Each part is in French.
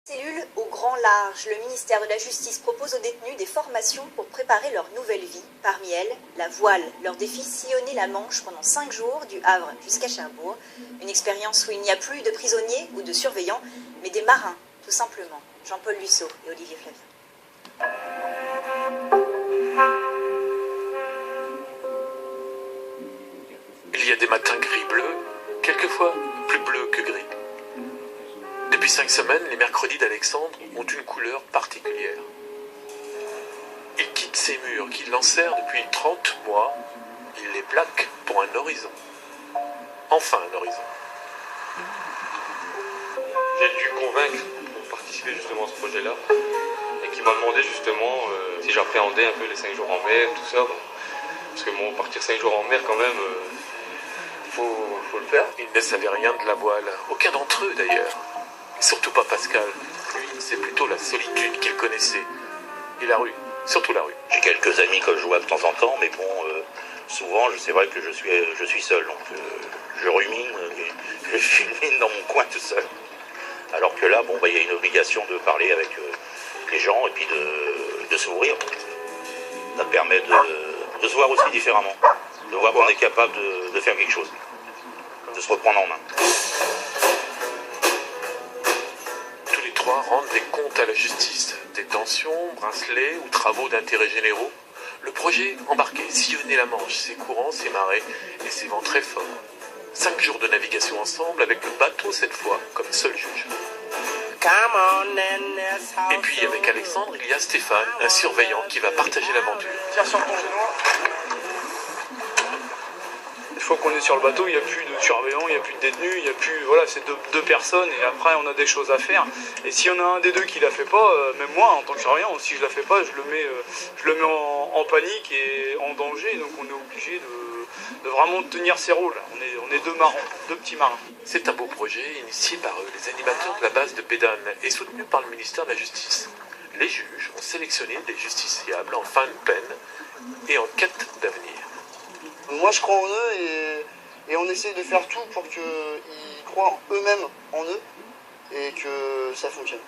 Cellule au grand large, le ministère de la Justice propose aux détenus des formations pour préparer leur nouvelle vie. Parmi elles, la voile. Leur défi, sillonner la Manche pendant 5 jours, du Havre jusqu'à Cherbourg. Une expérience où il n'y a plus de prisonniers ou de surveillants, mais des marins, tout simplement. Jean-Paul Lussot et Olivier Flavien. Il y a des matins gris-bleu, quelquefois plus bleu que gris. Depuis 5 semaines, les mercredis d'Alexandre ont une couleur particulière. Il quitte ces murs qu'il enserre depuis 30 mois, il les plaque pour un horizon. Enfin un horizon. J'ai dû convaincre pour participer justement à ce projet-là et qui m'a demandé justement si j'appréhendais un peu les 5 jours en mer, tout ça. Bon. Parce que bon, partir 5 jours en mer quand même, faut le faire. Ils ne savaient rien de la voile, aucun d'entre eux d'ailleurs. Et surtout pas Pascal. Lui, c'est plutôt la solitude qu'il connaissait. Et la rue, surtout la rue. J'ai quelques amis que je vois de temps en temps, mais bon, souvent, c'est vrai que je suis seul. Donc, je rumine, je fulmine dans mon coin tout seul. Alors que là, bon, il y a une obligation de parler avec les gens et puis de s'ouvrir. Ça permet de se voir aussi différemment, de voir qu'on est capable de faire quelque chose, de se reprendre en main. Tous les trois rendent des comptes à la justice. Détention, bracelets ou travaux d'intérêt généraux. Le projet embarqué, sillonner la Manche, ses courants, ses marées et ses vents très forts. 5 jours de navigation ensemble avec le bateau cette fois comme seul juge. Et puis avec Alexandre, il y a Stéphane, un surveillant qui va partager l'aventure. Tiens sur ton génois. Une fois qu'on est sur le bateau, il n'y a plus de surveillants, il n'y a plus de détenus, il n'y a plus. Voilà, c'est deux personnes et après on a des choses à faire. Et s'il y en a un des deux qui la fait pas, même moi en tant que surveillant, si je la fais pas, je le mets en panique et en danger. Donc on est obligé de vraiment tenir ses rôles. On est deux marins, deux petits marins. C'est un beau projet initié par les animateurs de la base de Pédane et soutenu par le ministère de la Justice. Les juges ont sélectionné des justiciables en fin de peine et en quête d'avenir. Moi je crois en eux et on essaie de faire tout pour qu'ils croient eux-mêmes en eux et que ça fonctionne.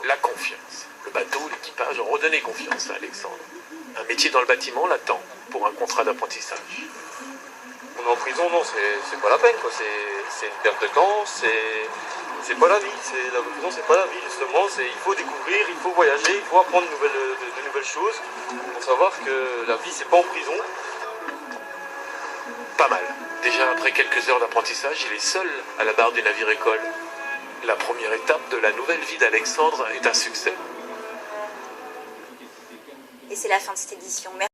La confiance. Le bateau, l'équipage ont redonné confiance à Alexandre. Un métier dans le bâtiment l'attend pour un contrat d'apprentissage. On est en prison, non, c'est pas la peine, quoi. C'est une perte de temps, c'est pas la vie. La prison, c'est pas la vie, justement. Il faut découvrir, il faut voyager, il faut apprendre de nouvelles choses pour savoir que la vie, c'est pas en prison. Pas mal. Déjà après quelques heures d'apprentissage, il est seul à la barre du navire-école. La première étape de la nouvelle vie d'Alexandre est un succès. Et c'est la fin de cette édition. Merci.